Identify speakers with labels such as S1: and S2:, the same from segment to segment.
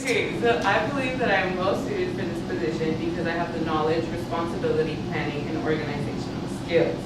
S1: Okay, so I believe that I am well suited for this position because I have the knowledge, responsibility, planning, and organizational skills.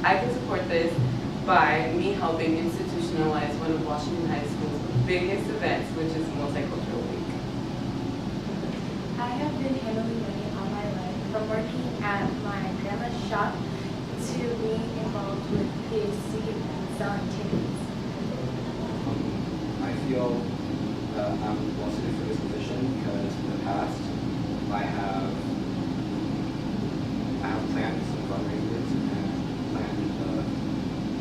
S1: I can support this by me helping institutionalize one of Washington High School's biggest events, which is Multicultural Week.
S2: I have been handling money all my life, from working at my grandma's shop to being involved with PHC and selling tickets.
S3: I feel that I'm well suited for this position because in the past I have planned some fundraisers and planned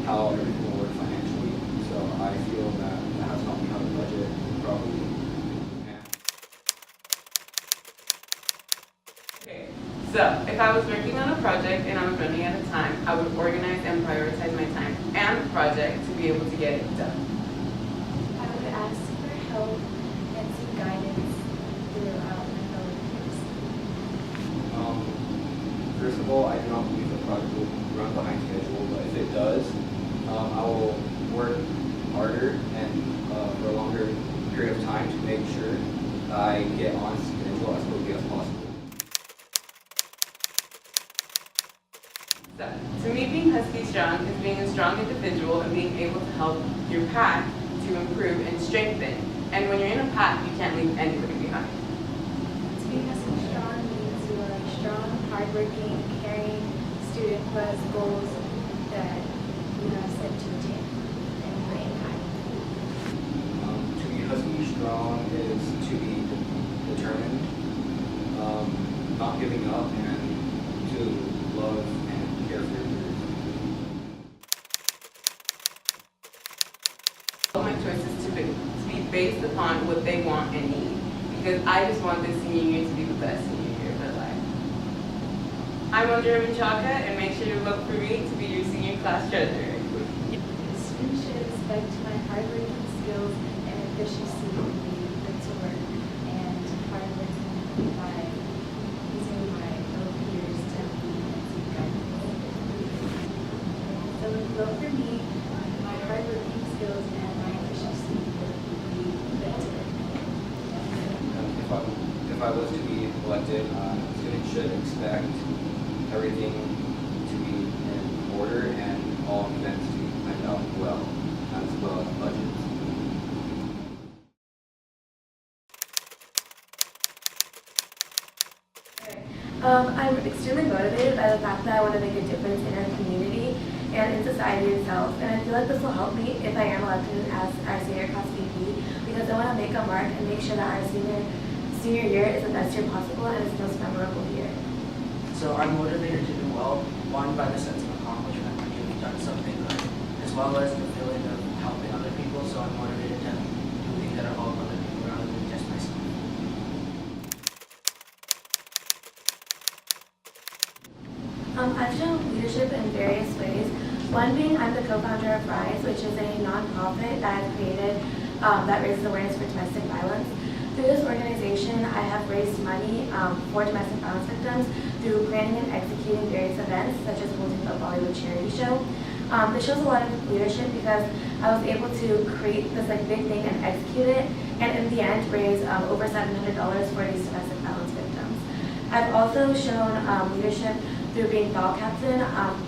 S3: how everything will work financially. So I feel that has helped me how to budget properly.
S1: Okay, so if I was working on a project and I was running out of time, I would organize and prioritize my time and the project to be able to get it done.
S2: I would ask for help and seek guidance throughout my fellow peers.
S3: First of all, I do not believe the project will run behind schedule, but if it does, I will work harder and for a longer period of time to make sure that I get on schedule as quickly as possible.
S1: So, to me, being Husky Strong is being a strong individual and being able to help your pack to improve and strengthen. And when you're in a pack, you can't leave anybody behind.
S2: To be Husky Strong means you are a strong, hardworking, caring student who has goals that you have set to attain and you aim high.
S3: To be Husky Strong is to be determined, not giving up, and to love and care for your peers.
S1: All my choices to be based upon what they want and need. Because I just want this senior year to be the best senior year of their life. I'm Andrea Menchaca, and make sure to vote for me to be your senior class treasurer.
S2: Students should expect my hardworking skills and efficiency to be put to work and hardworking by using my fellow peers to help me and seek guidance. So vote for me, my hardworking skills and my efficiency will be put to work.
S3: If I was to be elected, students should expect everything to be in order and all events to be planned out well as budgets.
S4: I'm extremely motivated by the fact that I want to make a difference in our community and in society itself. And I feel like this will help me if I am elected as our senior class VP, because I want to make a mark and make sure that our senior year is the best year possible and is the most memorable year.
S5: So I'm motivated to do well, one, by the sense of accomplishment when you've done something good, as well as the feeling of helping other people. So I'm motivated to do things that are help other people rather than just myself.
S4: I've shown leadership in various ways. One being I'm the co-founder of RISE, which is a nonprofit that I've created that raises awareness for domestic violence. Through this organization, I have raised money for domestic violence victims through planning and executing various events, such as holding a Bollywood charity show. This shows a lot of leadership because I was able to create this big thing and execute it, and in the end raise over $700 for these domestic violence victims. I've also shown leadership through being doll captain.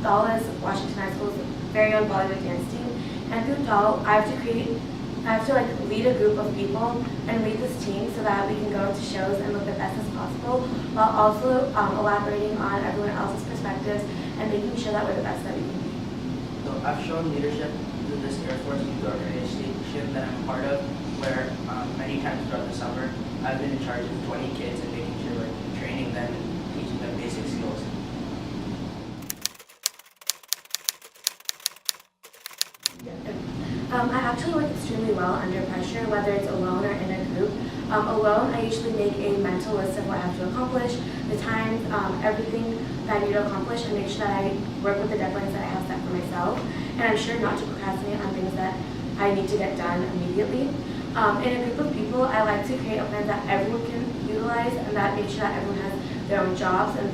S4: Doll is Washington High School's very own Bollywood dance team, and through doll, I have to lead a group of people and lead this team so that we can go to shows and look the best as possible, while also elaborating on everyone else's perspectives and making sure that we're the best that we can be.
S5: So I've shown leadership through this Air Force youth organization that I'm a part of, where many times throughout the summer, I've been in charge of 20 kids and making sure we're training them and teaching them basic skills.
S4: I actually work extremely well under pressure, whether it's alone or in a group. Alone, I usually make a mental list of what I have to accomplish, the times, everything that I need to accomplish, and make sure that I work with the deadlines that I have set for myself. And I'm sure not to procrastinate on things that I need to get done immediately. In a group of people, I like to create a plan that everyone can utilize, and that makes sure that everyone has their own jobs, and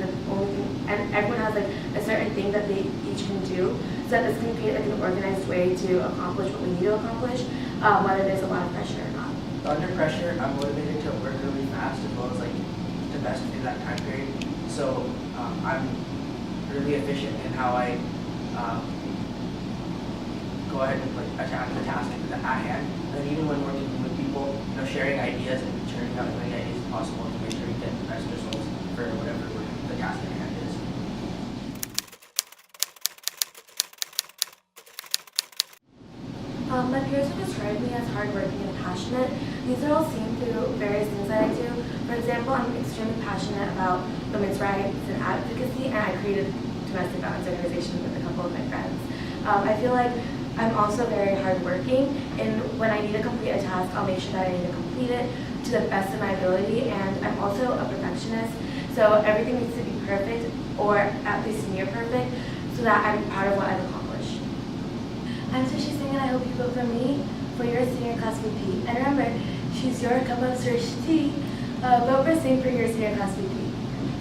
S4: everyone has a certain thing that they each can do, so that this can create an organized way to accomplish what we need to accomplish, whether there's a lot of pressure or not.
S5: Under pressure, I'm motivated to work really fast as well as like to best through that time period. So I'm really efficient in how I go ahead and like attack the task at hand. And then even when working with people, sharing ideas and churning out as many ideas as possible to make sure we get the best results for whatever the task at hand is.
S4: My peers would describe me as hardworking and passionate. These are all seen through various things that I do. For example, I'm extremely passionate about women's rights and advocacy, and I created a domestic violence organization with a couple of my friends. I feel like I'm also very hardworking, and when I need to complete a task, I'll make sure that I need to complete it to the best of my ability, and I'm also a perfectionist, so everything needs to be perfect, or at least near perfect, so that I'm proud of what I've accomplished. I'm Sushi Singh, and I hope you vote for me for your senior class VP. And remember, she's your cup of Sursh tea. Vote for Singh for your senior class VP.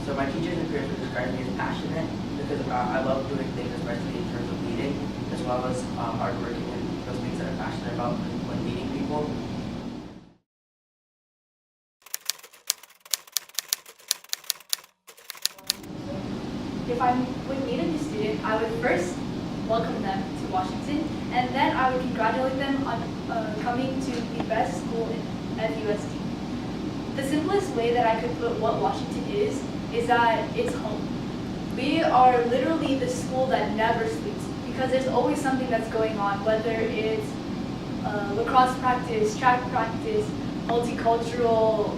S5: So my teachers and peers would describe me as passionate because I love doing things, especially in terms of leading, as well as hardworking and those things that I'm passionate about when leading people.
S6: If I would meet a new student, I would first welcome them to Washington, and then I would congratulate them on coming to the best school in FUSD. The simplest way that I could put what Washington is that it's home. We are literally the school that never sleeps because there's always something that's going on, whether it's lacrosse practice, track practice, multicultural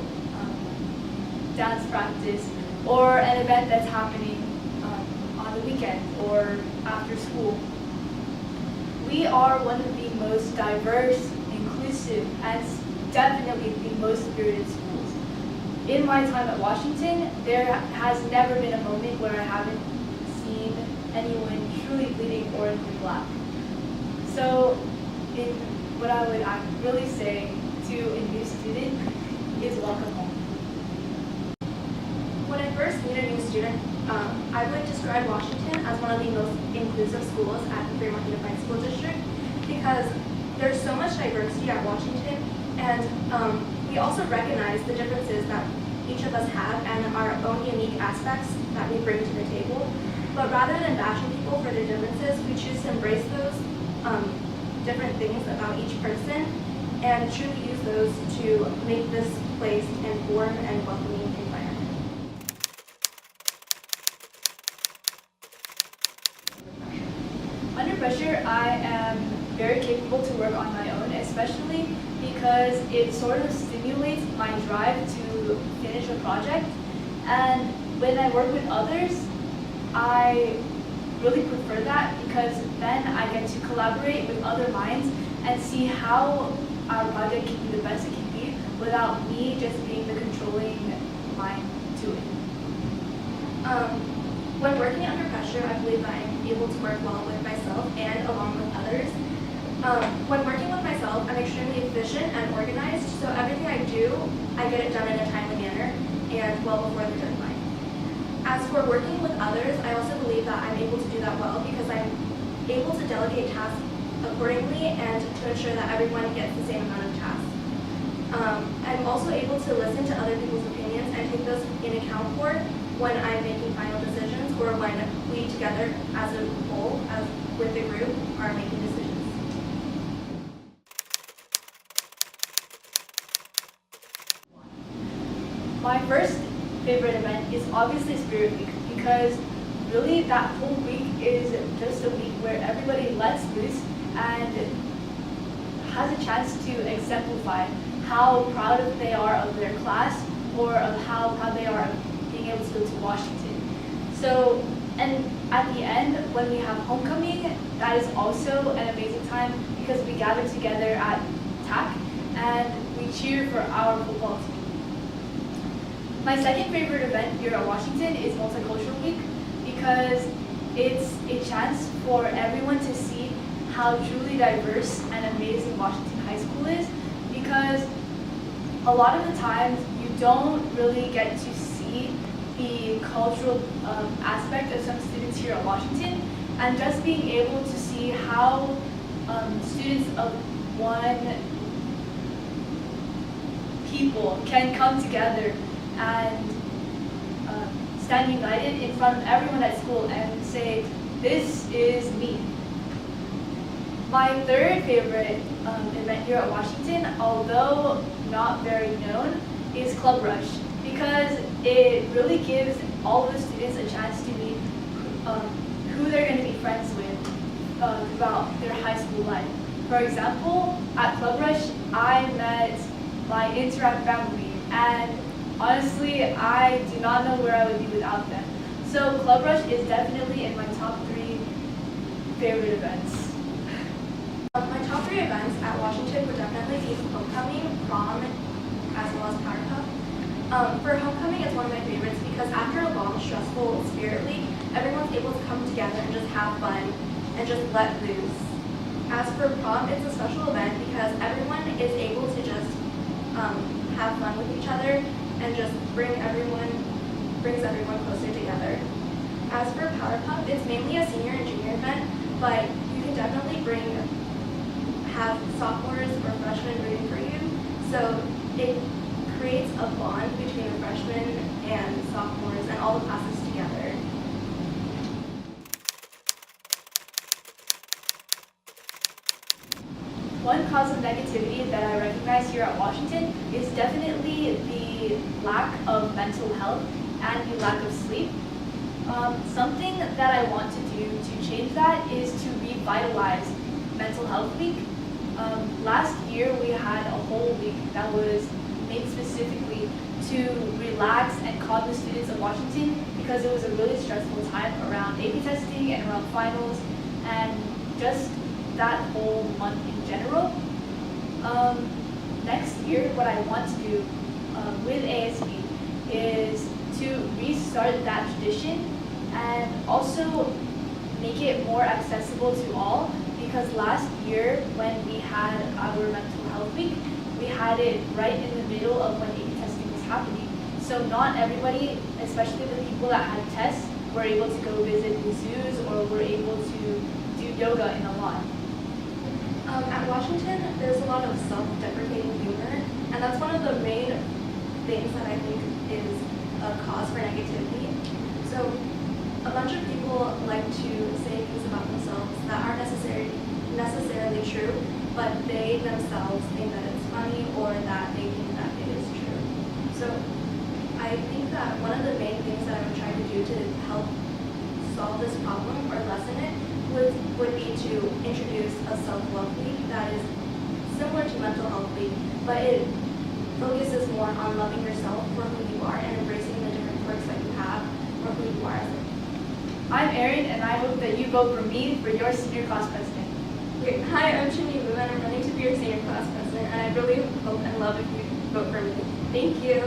S6: dance practice, or an event that's happening on the weekend or after school. We are one of the most diverse, inclusive, and definitely the most spirited schools. In my time at Washington, there has never been a moment where I haven't seen anyone truly bleeding orange and black. So, what I would really say to a new student is welcome home.
S2: When I first meet a new student, I would describe Washington as one of the most inclusive schools at the Fremont Unified School District because there's so much diversity at Washington, and we also recognize the differences that each of us have and our own unique aspects that we bring to the table. But rather than bashing people for their differences, we choose to embrace those different things about each person and truly use those to make this place an warm and welcoming environment.
S6: Under pressure, I am very capable to work on my own, especially because it sort of stimulates my drive to finish a project. And when I work with others, I really prefer that because then I get to collaborate with other minds and see how our project can be the best it can be without me just being the controlling mind to it.
S2: When working under pressure, I believe that I'm able to work well with myself and along with others. When working with myself, I'm extremely efficient and organized, so everything I do, I get it done in a timely manner and well before the deadline. As for working with others, I also believe that I'm able to do that well because I'm able to delegate tasks accordingly and to ensure that everyone gets the same amount of tasks. I'm also able to listen to other people's opinions and take those in account for when I'm making final decisions or when we together as a whole, as with the group, are making decisions.
S6: My first favorite event is obviously Spirit Week because really that whole week is just a week where everybody lets loose and has a chance to exemplify how proud they are of their class or of how proud they are of being able to go to Washington. So, and at the end, when we have homecoming, that is also an amazing time because we gather together at TAC and we cheer for our football team. My second favorite event here at Washington is Multicultural Week because it's a chance for everyone to see how truly diverse and amazing Washington High School is because a lot of the times you don't really get to see the cultural aspect of some students here at Washington, and just being able to see how students of one people can come together and stand united in front of everyone at school and say, this is me. My third favorite event here at Washington, although not very known, is Club Rush, because it really gives all the students a chance to meet who they're going to be friends with throughout their high school life. For example, at Club Rush, I met my Interact family, and honestly, I do not know where I would be without them. So Club Rush is definitely in my top 3 favorite events.
S4: My top 3 events at Washington would definitely be homecoming, prom, as well as Power Cup. For homecoming, it's one of my favorites because after a long, stressful Spirit Week, everyone's able to come together and just have fun and just let loose. As for prom, it's a special event because everyone is able to just have fun with each other and just brings everyone closer together. As for Power Cup, it's mainly a senior and junior event, but you can definitely have sophomores or freshmen rooting for you. So it creates a bond between the freshmen and sophomores and all the classes together.
S6: One cause of negativity that I recognize here at Washington is definitely the lack of mental health and the lack of sleep. Something that I want to do to change that is to revitalize Mental Health Week. Last year we had a whole week that was made specifically to relax and calm the students of Washington because it was a really stressful time around AP testing and around finals and just that whole month in general. Next year, what I want to do with ASB is to restart that tradition and also make it more accessible to all, because last year when we had our mental health week, we had it right in the middle of when AP testing was happening. So not everybody, especially the people that had tests, were able to go visit the zoos or were able to do yoga in the lawn.
S4: At Washington, there's a lot of self-deprecating humor, and that's one of the main things that I think is a cause for negativity. So a bunch of people like to say things about themselves that aren't necessarily true, but they themselves think that it's funny or that they think that it is true. So I think that one of the main things that I would try to do to help solve this problem or lessen it would be to introduce a self-love week that is similar to mental health week, but it focuses more on loving yourself for who you are and embracing the different quirks that you have for who you are as a
S6: I'm Erin, and I hope that you vote for me for your senior class president.
S4: Great. Hi, I'm Chinny Wu, and I'm running to be your senior class president, and I really hope and love if you vote for me. Thank you.